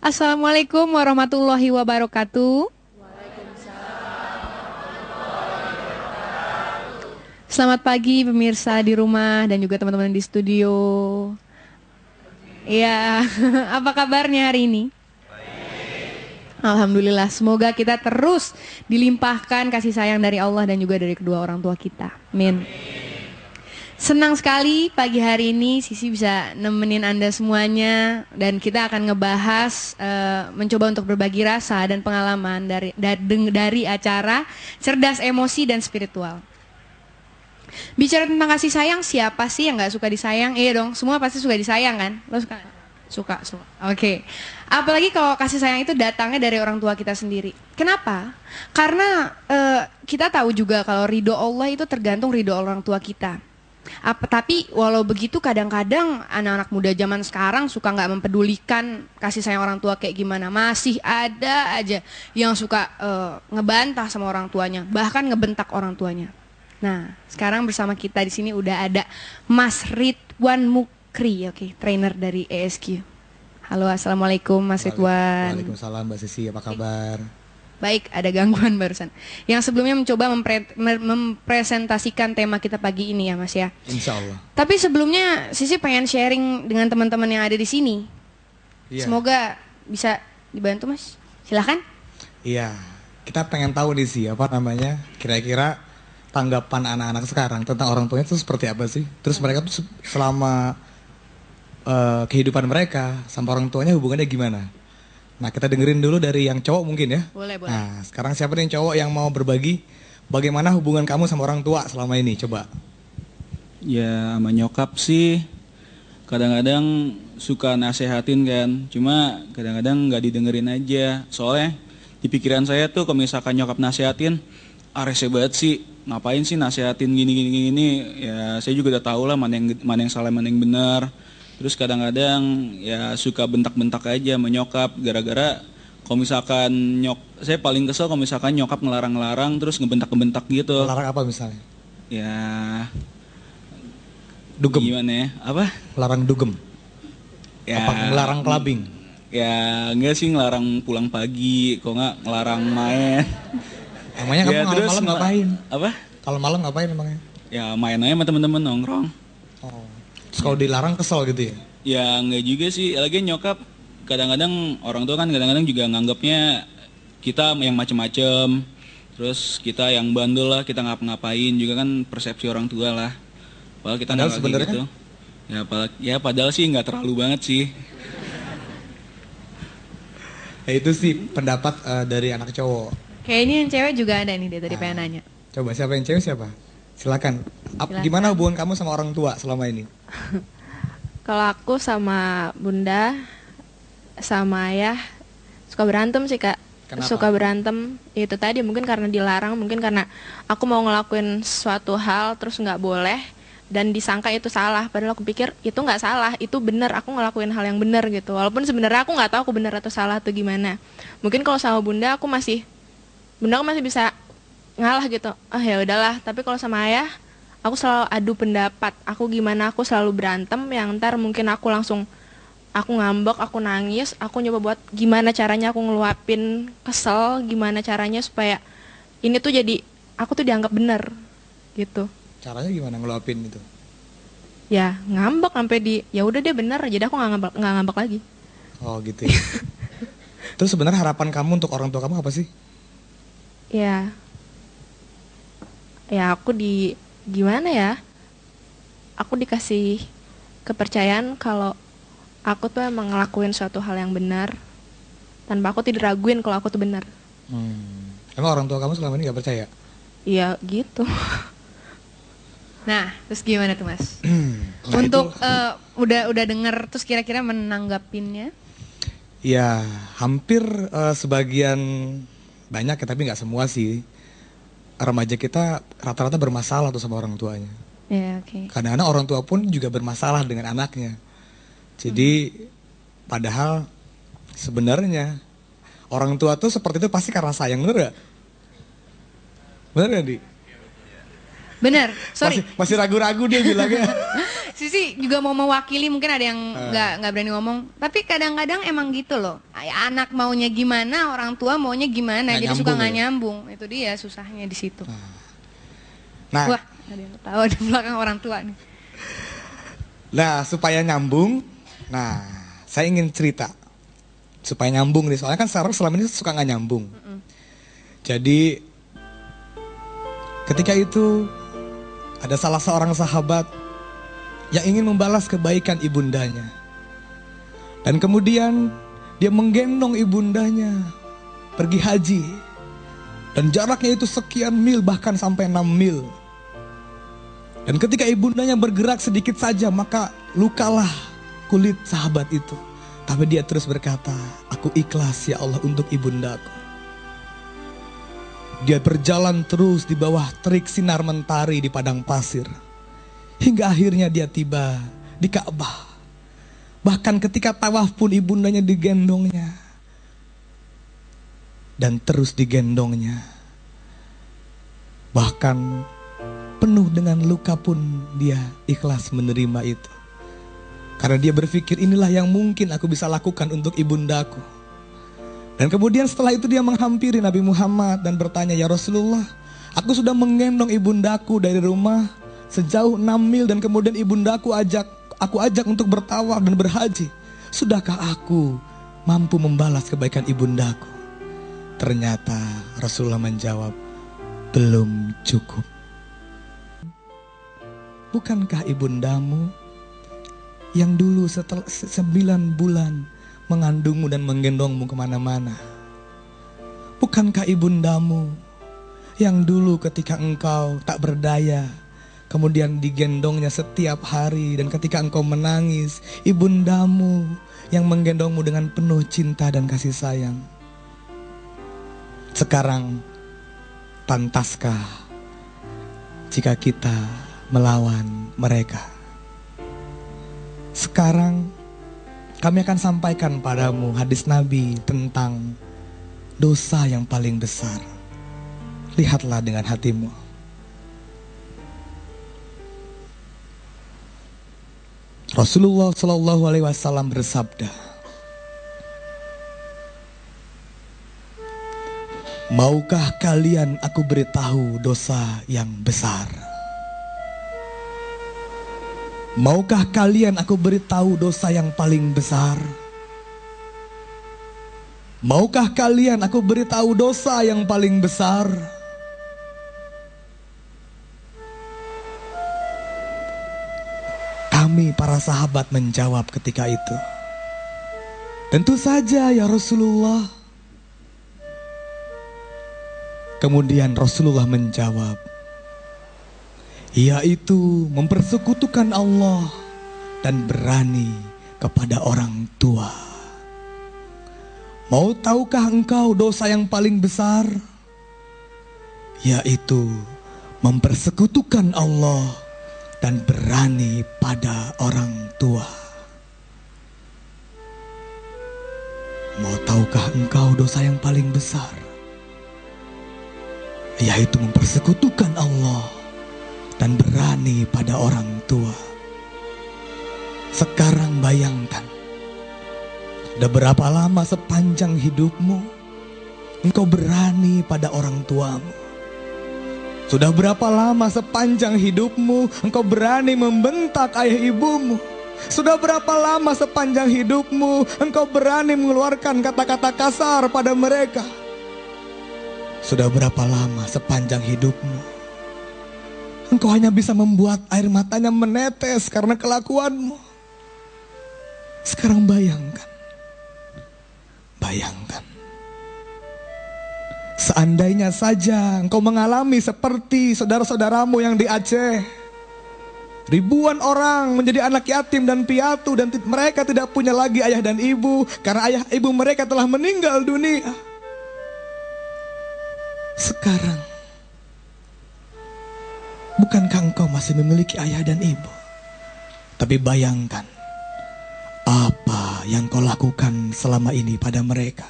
Assalamualaikum warahmatullahi wabarakatuh. Selamat pagi pemirsa di rumah dan juga teman-teman di studio. Iya, apa kabarnya hari ini? Alhamdulillah, semoga kita terus dilimpahkan kasih sayang dari Allah dan juga dari kedua orang tua kita. Amin. Senang sekali pagi hari ini Sisi bisa nemenin Anda semuanya dan kita akan ngebahas mencoba untuk berbagi rasa dan pengalaman dari acara Cerdas Emosi dan Spiritual. Bicara tentang kasih sayang, siapa sih yang nggak suka disayang? Iya dong, semua pasti suka disayang kan? Lo suka? Suka. Oke. Apalagi kalau kasih sayang itu datangnya dari orang tua kita sendiri. Kenapa? Karena kita tahu juga kalau ridho Allah itu tergantung ridho orang tua kita. Tapi walau begitu kadang-kadang anak-anak muda zaman sekarang suka nggak mempedulikan kasih sayang orang tua kayak gimana. Masih ada aja yang suka ngebantah sama orang tuanya, bahkan ngebentak orang tuanya. Nah, sekarang bersama kita di sini udah ada Mas Ridwan Mukri, trainer dari ESQ. Halo, assalamualaikum Mas Ridwan. Waalaikumsalam Mbak Sisi, apa kabar? Baik, ada gangguan barusan. Yang sebelumnya mencoba mempresentasikan tema kita pagi ini ya Mas ya. Insya Allah. Tapi sebelumnya Sisi pengen sharing dengan teman-teman yang ada di sini. Iya. Semoga bisa dibantu Mas. Silahkan. Iya, kita pengen tahu nih sih apa namanya, kira-kira tanggapan anak-anak sekarang tentang orang tuanya itu seperti apa sih? Terus mereka tuh selama kehidupan mereka sama orang tuanya hubungannya gimana? Nah, kita dengerin dulu dari yang cowok mungkin ya. Boleh. Nah, sekarang siapa nih yang cowok yang mau berbagi bagaimana hubungan kamu sama orang tua selama ini? Coba. Ya sama nyokap sih kadang-kadang suka nasehatin kan. Cuma kadang-kadang gak didengerin aja. Soalnya di pikiran saya tuh kalau misalkan nyokap nasehatin, rese banget sih. Ngapain sih nasehatin gini. Ya saya juga udah tahu lah mana yang salah mana yang benar. Terus kadang-kadang ya suka bentak-bentak aja menyokap gara-gara kalau misalkan saya paling kesel kalau misalkan nyokap ngelarang-larang terus ngebentak-bentak gitu. Larang apa misalnya? Ya Dugem. gimana ya? Apa? Larang dugem. Ya Apa ngelarang clubbing? Ya enggak sih ngelarang pulang pagi, kok nggak ngelarang main. Emangnya Ya, kamu terus malam ngapain? Apa? Kalau malam ngapain emangnya? Ya main aja sama temen-temen nongkrong. Oh. Terus kalau dilarang kesel gitu ya? Ya enggak juga sih, lagi nyokap kadang-kadang orang tua kan kadang-kadang juga nganggapnya kita yang macem-macem. Terus kita yang bandel lah, kita ngapa-ngapain juga kan persepsi orang tua lah. Padahal kita nggak kayak gitu. Padahal sih nggak terlalu banget sih. Ya itu sih pendapat dari anak cowok. Kayaknya yang cewek juga ada nih dia tadi pengen nanya. Coba siapa yang cewek siapa? Silakan. Gimana hubungan kamu sama orang tua selama ini? Kalau aku sama bunda, sama ayah suka berantem sih kak. Kenapa? Suka berantem itu tadi mungkin karena dilarang, mungkin karena aku mau ngelakuin suatu hal terus nggak boleh dan disangka itu salah. Padahal aku pikir itu nggak salah, itu benar. Aku ngelakuin hal yang benar gitu. Walaupun sebenarnya aku nggak tahu aku benar atau salah atau gimana. Mungkin kalau sama bunda aku masih bisa ngalah gitu. Ya udahlah. Tapi kalau sama ayah aku selalu adu pendapat. Aku gimana, aku selalu berantem yang ntar mungkin aku ngambek, aku nangis, aku nyoba buat gimana caranya aku ngeluapin kesel, gimana caranya supaya ini tuh jadi aku tuh dianggap benar gitu. Caranya gimana ngeluapin itu? Ya ngambek sampai ya udah dia benar, jadi aku nggak ngambek lagi. Oh gitu ya. Terus sebenarnya harapan kamu untuk orang tua kamu apa sih? Ya aku gimana ya? Aku dikasih kepercayaan kalau aku tuh emang ngelakuin suatu hal yang benar tanpa aku tidak raguin kalau aku tuh benar. Emang orang tua kamu selama ini gak percaya? Iya gitu. Nah, terus gimana tuh Mas? Nah, Untuk udah denger terus kira-kira menanggapinnya? Ya hampir sebagian banyak ya, tapi nggak semua sih. Remaja kita rata-rata bermasalah tuh sama orang tuanya. Ya, oke. Kadang-kadang orang tua pun juga bermasalah dengan anaknya. Jadi padahal sebenarnya orang tua tuh seperti itu pasti karena sayang, bener gak? Bener gak Di? Bener, sorry. Masih ragu-ragu dia bilangnya. Sisi juga mau mewakili, mungkin ada yang nggak berani ngomong. Tapi kadang-kadang emang gitu loh. Anak maunya gimana, orang tua maunya gimana, jadi suka nggak nyambung. Itu dia susahnya di situ. Nah, wah, ada yang ketawa di belakang orang tua nih. Nah, supaya nyambung, nah saya ingin cerita supaya nyambung nih. Soalnya kan sekarang selama ini suka nggak nyambung. Jadi ketika itu ada salah seorang sahabat yang ingin membalas kebaikan ibundanya. Dan kemudian dia menggendong ibundanya pergi haji. Dan jaraknya itu sekian mil, bahkan sampai 6 mil. Dan ketika ibundanya bergerak sedikit saja, maka lukalah kulit sahabat itu. Tapi dia terus berkata, aku ikhlas ya Allah untuk ibundaku. Dia berjalan terus di bawah terik sinar mentari di padang pasir. Hingga akhirnya dia tiba di Ka'bah. Bahkan ketika tawaf pun ibundanya digendongnya. Dan terus digendongnya. Bahkan penuh dengan luka pun dia ikhlas menerima itu. Karena dia berpikir inilah yang mungkin aku bisa lakukan untuk ibundaku. Dan kemudian setelah itu dia menghampiri Nabi Muhammad dan bertanya, ya Rasulullah, aku sudah menggendong ibundaku dari rumah sejauh 6 mil dan kemudian ibundaku aku ajak untuk bertawaf dan berhaji. Sudahkah aku mampu membalas kebaikan ibundaku? Ternyata Rasulullah menjawab, belum cukup. Bukankah ibundamu yang dulu setelah 9 bulan mengandungmu dan menggendongmu kemana-mana? Bukankah ibundamu yang dulu ketika engkau tak berdaya, kemudian digendongnya setiap hari, dan ketika engkau menangis, ibundamu yang menggendongmu dengan penuh cinta dan kasih sayang? Sekarang, pantaskah jika kita melawan mereka? Sekarang kami akan sampaikan padamu hadis Nabi tentang dosa yang paling besar. Lihatlah dengan hatimu. Rasulullah Shallallahu Alaihi Wasallam bersabda, maukah kalian aku beritahu dosa yang besar? Maukah kalian aku beritahu dosa yang paling besar? Maukah kalian aku beritahu dosa yang paling besar? Kami para sahabat menjawab ketika itu, tentu saja ya Rasulullah. Kemudian Rasulullah menjawab, yaitu mempersekutukan Allah dan berani kepada orang tua. Mau tahukah engkau dosa yang paling besar? Yaitu mempersekutukan Allah dan berani pada orang tua. Mau tahukah engkau dosa yang paling besar? Yaitu mempersekutukan Allah dan berani pada orang tua. Sekarang bayangkan, sudah berapa lama sepanjang hidupmu engkau berani pada orang tuamu? Sudah berapa lama sepanjang hidupmu engkau berani membentak ayah ibumu? Sudah berapa lama sepanjang hidupmu engkau berani mengeluarkan kata-kata kasar pada mereka? Sudah berapa lama sepanjang hidupmu engkau hanya bisa membuat air matanya menetes karena kelakuanmu? Sekarang bayangkan. Seandainya saja engkau mengalami seperti saudara-saudaramu yang di Aceh. Ribuan orang menjadi anak yatim dan piatu, dan mereka tidak punya lagi ayah dan ibu karena ayah ibu mereka telah meninggal dunia. Sekarang, bukankah engkau masih memiliki ayah dan ibu? Tapi bayangkan apa yang kau lakukan selama ini pada mereka.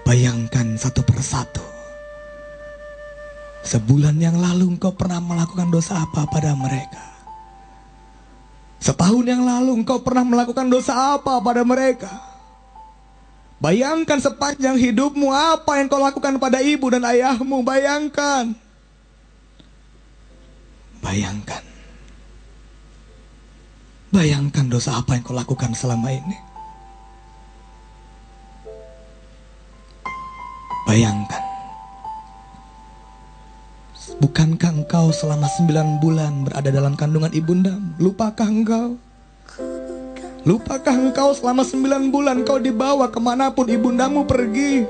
Bayangkan satu persatu. Sebulan yang lalu engkau pernah melakukan dosa apa pada mereka? Setahun yang lalu engkau pernah melakukan dosa apa pada mereka? Bayangkan sepanjang hidupmu apa yang kau lakukan pada ibu dan ayahmu. Bayangkan. Bayangkan. Bayangkan dosa apa yang kau lakukan selama ini. Bayangkan. Bukankah engkau selama 9 bulan berada dalam kandungan ibundamu? Lupakah engkau? Lupakah engkau selama 9 bulan kau dibawa kemanapun ibundamu pergi?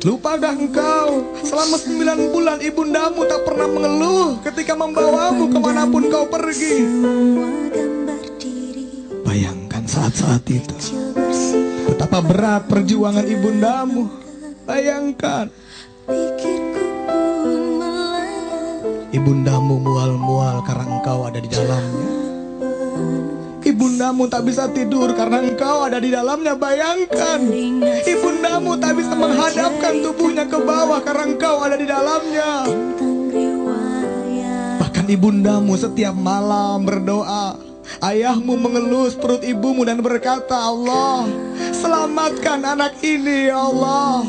Lupakah engkau selama 9 bulan ibundamu tak pernah mengeluh ketika membawamu kemanapun kau pergi? Bayangkan saat-saat itu, betapa berat perjuangan ibundamu. Bayangkan. Ibundamu mual-mual karena engkau ada di dalamnya. Ibundamu tak bisa tidur karena engkau ada di dalamnya. Bayangkan. Ibundamu tak bisa menghadapkan tubuhnya ke bawah karena engkau ada di dalamnya. Bahkan ibundamu setiap malam berdoa. Ayahmu mengelus perut ibumu dan berkata, Allah, selamatkan anak ini ya Allah.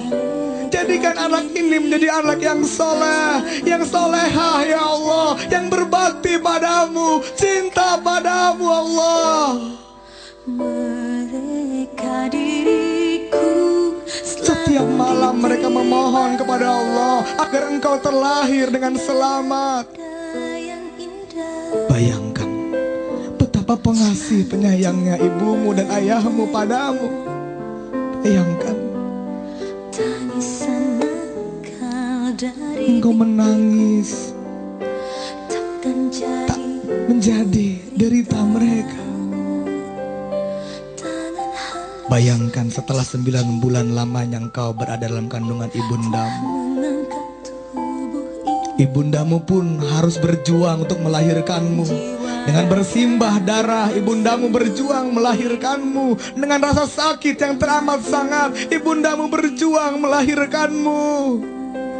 Jadikan anak ini menjadi anak yang soleh, yang solehah ya Allah, yang berbakti padamu, cinta padamu Allah. Setiap malam mereka memohon kepada Allah agar engkau terlahir dengan selamat. Bayangkan betapa pengasih penyayangnya ibumu dan ayahmu padamu. Bayangkan. Engkau menangis tak menjadi derita mereka. Bayangkan setelah 9 bulan lamanya engkau berada dalam kandungan ibundamu. Ibundamu pun harus berjuang untuk melahirkanmu. Dengan bersimbah darah, ibundamu berjuang melahirkanmu. Dengan rasa sakit yang teramat sangat, ibundamu berjuang melahirkanmu.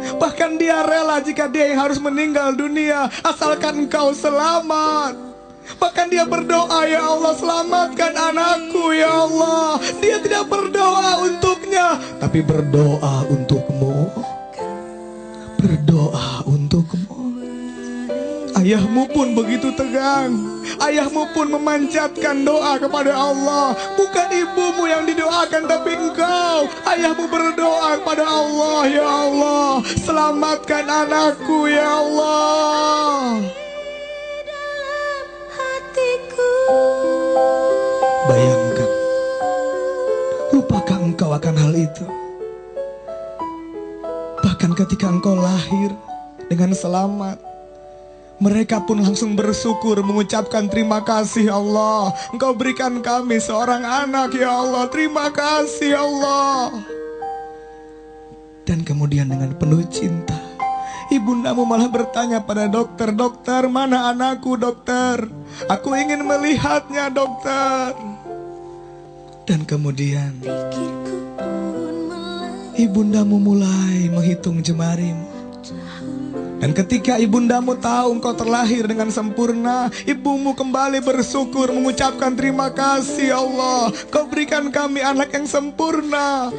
Bahkan dia rela jika dia yang harus meninggal dunia, asalkan engkau selamat. Bahkan dia berdoa, ya Allah, selamatkan anakku ya Allah. Dia tidak berdoa untuknya, tapi berdoa untukmu. Berdoa untukmu. Ayahmu pun begitu tegang. Ayahmu pun memanjatkan doa kepada Allah. Bukan ibumu yang didoakan, tapi engkau. Ayahmu berdoa kepada Allah, ya Allah, selamatkan anakku ya Allah. Bayangkan. Lupakah engkau akan hal itu? Bahkan ketika engkau lahir dengan selamat, mereka pun langsung bersyukur, mengucapkan terima kasih Allah. Engkau berikan kami seorang anak ya Allah. Terima kasih Allah. Dan kemudian dengan penuh cinta, ibundamu malah bertanya pada dokter, dokter, mana anakku dokter? Aku ingin melihatnya dokter. Dan kemudian ibundamu mulai menghitung jemarimu. Dan ketika ibundamu tahu engkau terlahir dengan sempurna, ibumu kembali bersyukur, mengucapkan terima kasih Allah. Kau berikan kami anak yang sempurna.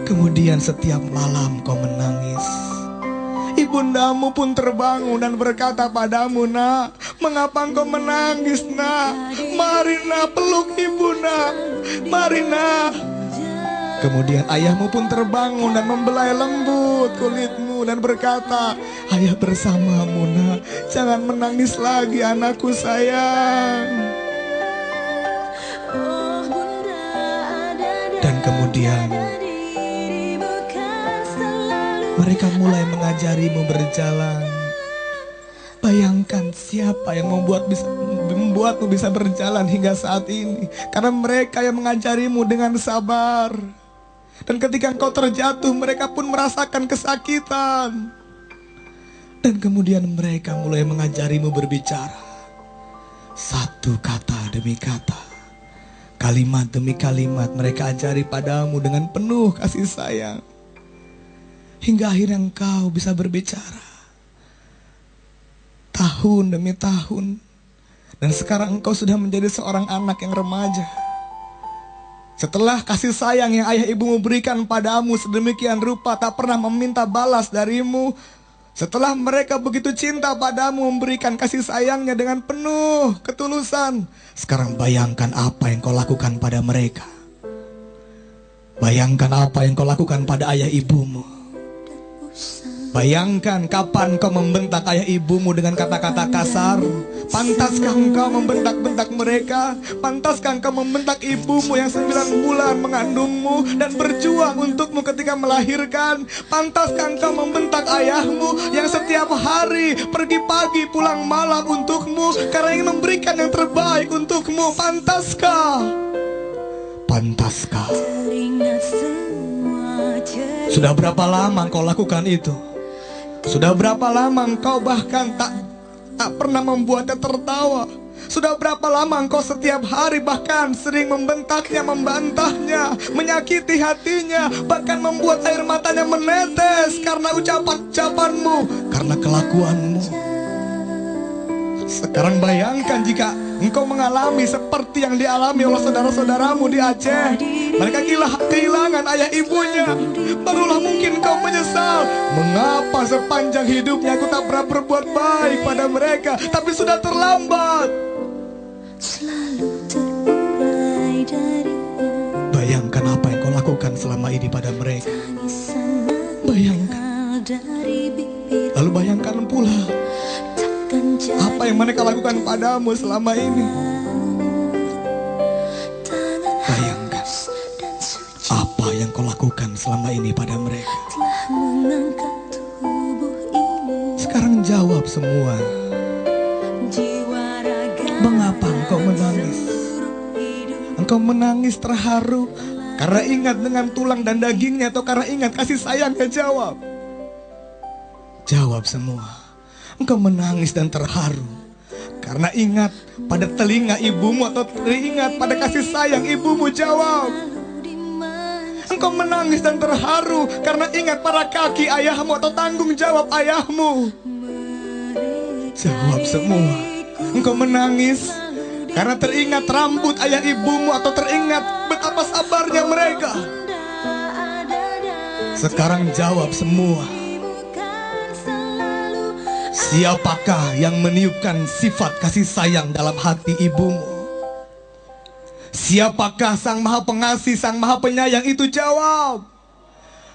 Kemudian setiap malam kau menangis. Ibundamu pun terbangun dan berkata padamu, nak, mengapa engkau menangis, nak? Mari nak, peluk ibu, nak. Mari nak. Kemudian ayahmu pun terbangun dan membelai lembut kulitmu dan berkata, ayah bersamamu nak, jangan menangis lagi anakku sayang. Dan kemudian mereka mulai mengajarimu berjalan. Bayangkan siapa yang membuatmu bisa berjalan hingga saat ini. Karena mereka yang mengajarimu dengan sabar. Dan ketika engkau terjatuh, mereka pun merasakan kesakitan. Dan kemudian mereka mulai mengajarimu berbicara. Satu kata demi kata, kalimat demi kalimat mereka ajari padamu dengan penuh kasih sayang. Hingga akhirnya engkau bisa berbicara. tahun demi tahun. Dan sekarang engkau sudah menjadi seorang anak yang remaja. Setelah kasih sayang yang ayah ibumu berikan padamu sedemikian rupa tak pernah meminta balas darimu. Setelah mereka begitu cinta padamu, memberikan kasih sayangnya dengan penuh ketulusan. Sekarang bayangkan apa yang kau lakukan pada mereka. Bayangkan apa yang kau lakukan pada ayah ibumu. Bayangkan kapan kau membentak ayah ibumu dengan kata-kata kasar. Pantaskah engkau membentak-bentak mereka? Pantaskah engkau membentak ibumu yang 9 bulan mengandungmu dan berjuang untukmu ketika melahirkan? Pantaskah engkau membentak ayahmu yang setiap hari pergi pagi pulang malam untukmu karena ingin memberikan yang terbaik untukmu? Pantaskah? Pantaskah? Sudah berapa lama engkau lakukan itu? Sudah berapa lama engkau bahkan tak pernah membuatnya tertawa? Sudah berapa lama engkau setiap hari bahkan sering membentaknya, membantahnya, menyakiti hatinya, bahkan membuat air matanya menetes karena ucapan-ucapanmu, karena kelakuanmu. Sekarang bayangkan jika engkau mengalami seperti yang dialami oleh saudara-saudaramu di Aceh. Mereka kehilangan ayah ibunya. Barulah mungkin engkau menyesal. Mengapa sepanjang hidupnya aku tak pernah berbuat baik pada mereka? Tapi sudah terlambat. Bayangkan apa yang kau lakukan selama ini pada mereka. Bayangkan. Lalu bayangkan pula apa yang mereka lakukan padamu selama ini. Bayangkan apa yang kau lakukan selama ini pada mereka. Sekarang jawab semua. Mengapa engkau menangis? Engkau menangis terharu karena ingat dengan tulang dan dagingnya atau karena ingat kasih sayangnya? Jawab. Jawab semua. Engkau menangis dan terharu karena ingat pada telinga ibumu atau teringat pada kasih sayang ibumu? Jawab. Engkau menangis dan terharu karena ingat pada kaki ayahmu atau tanggung jawab ayahmu? Jawab semua. Engkau menangis karena teringat rambut ayah ibumu atau teringat betapa sabarnya mereka? Sekarang jawab semua. Siapakah yang meniupkan sifat kasih sayang dalam hati ibumu? Siapakah sang maha pengasih, sang maha penyayang itu? Jawab.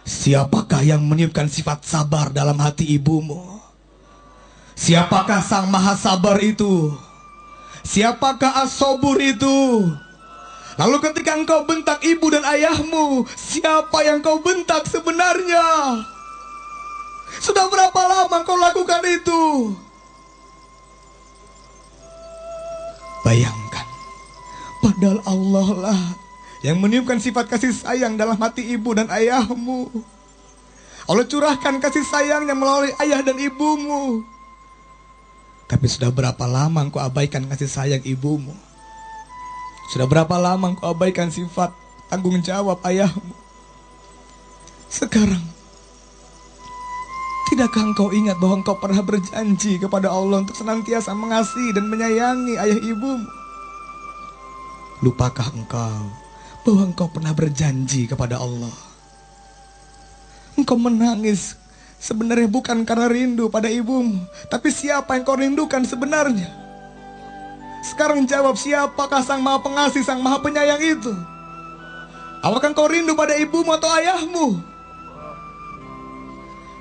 Siapakah yang meniupkan sifat sabar dalam hati ibumu? Siapakah sang maha sabar itu? Siapakah as-sabur itu? Lalu ketika engkau bentak ibu dan ayahmu, siapa yang kau bentak sebenarnya? Sudah berapa lama kau lakukan itu? Bayangkan, padahal Allah lah yang meniupkan sifat kasih sayang dalam hati ibu dan ayahmu. Allah curahkan kasih sayangnya melalui ayah dan ibumu. Tapi sudah berapa lama engkau abaikan kasih sayang ibumu? Sudah berapa lama engkau abaikan sifat tanggung jawab ayahmu? Sekarang, tidakkah engkau ingat bahwa engkau pernah berjanji kepada Allah untuk senantiasa mengasihi dan menyayangi ayah ibumu? Lupakah engkau bahwa engkau pernah berjanji kepada Allah? Engkau menangis sebenarnya bukan karena rindu pada ibumu, tapi siapa yang kau rindukan sebenarnya? Sekarang jawab, siapakah sang maha pengasih, sang maha penyayang itu? Apakah engkau rindu pada ibumu atau ayahmu?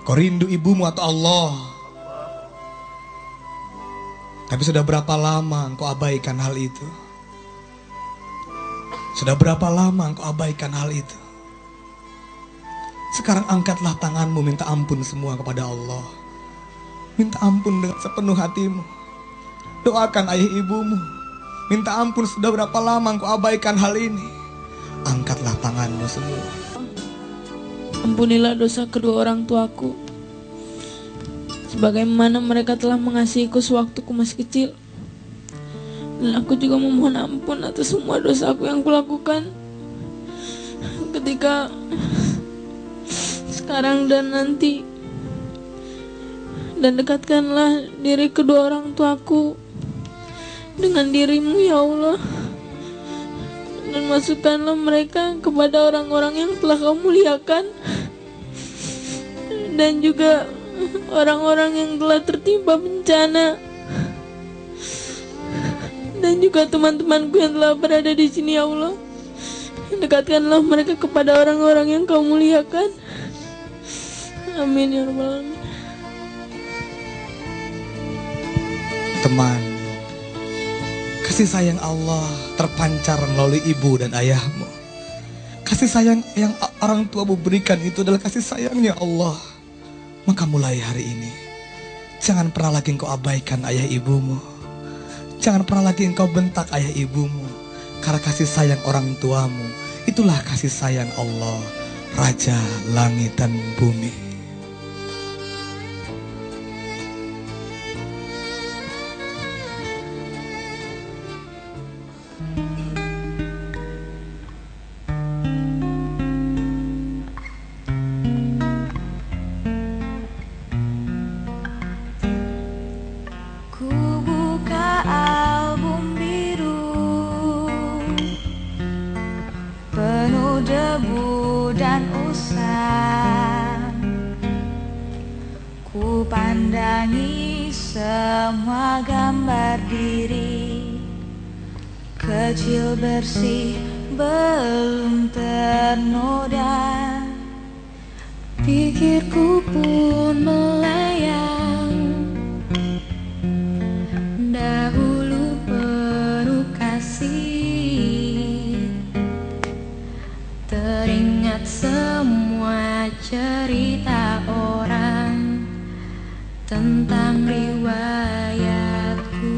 Kau rindu ibumu atau Allah? Tapi sudah berapa lama engkau abaikan hal itu? Sudah berapa lama engkau abaikan hal itu? Sekarang angkatlah tanganmu, minta ampun semua kepada Allah. Minta ampun dengan sepenuh hatimu. Doakan ayah ibumu. Minta ampun, sudah berapa lama engkau abaikan hal ini. Angkatlah tanganmu semua. Ampunilah dosa kedua orang tuaku, sebagaimana mereka telah mengasihiku sewaktu ku masih kecil. Dan aku juga memohon ampun atas semua dosaku yang kulakukan ketika sekarang dan nanti dan dekatkanlah diri kedua orang tuaku dengan dirimu ya Allah, dan masukkanlah mereka kepada orang-orang yang telah kau muliakan, dan juga orang-orang yang telah tertimpa bencana, dan juga teman-temanku yang telah berada di sini ya Allah. Dekatkanlah mereka kepada orang-orang yang kau muliakan. Amin ya rabbal alamin. Teman, kasih sayang Allah terpancar melalui ibu dan ayahmu. Kasih sayang yang orang tuamu berikan itu adalah kasih sayangnya Allah. Maka mulai hari ini, jangan pernah lagi engkau abaikan ayah ibumu. Jangan pernah lagi engkau bentak ayah ibumu. Karena kasih sayang orang tuamu, itulah kasih sayang Allah, Raja langit dan bumi. Debu dan usang, ku pandangi semua gambar diri kecil bersih belum ternoda. Pikirku pun melayang, dahulu penuh kasih, teringat semua cerita orang tentang riwayatku.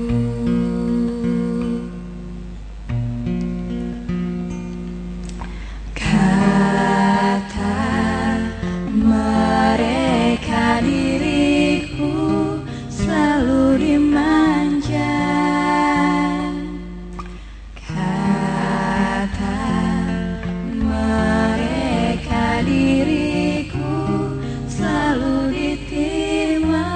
Kata mereka diriku selalu dimanja. Diriku selalu diterima,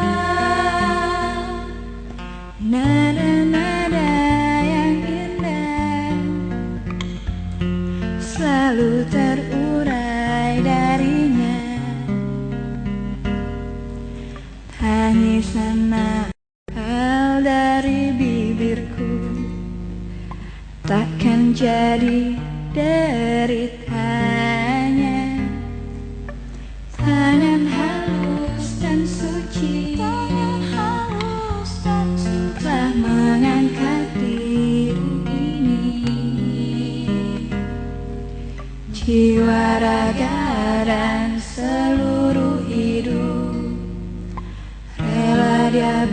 nada-nada yang indah selalu terurai darinya. Tangisan nakal dari bibirku takkan jadi deritanya. Tangan halus dan suci, telah mengangkat diri ini. Jiwa, raga, dan seluruh hidup rela dia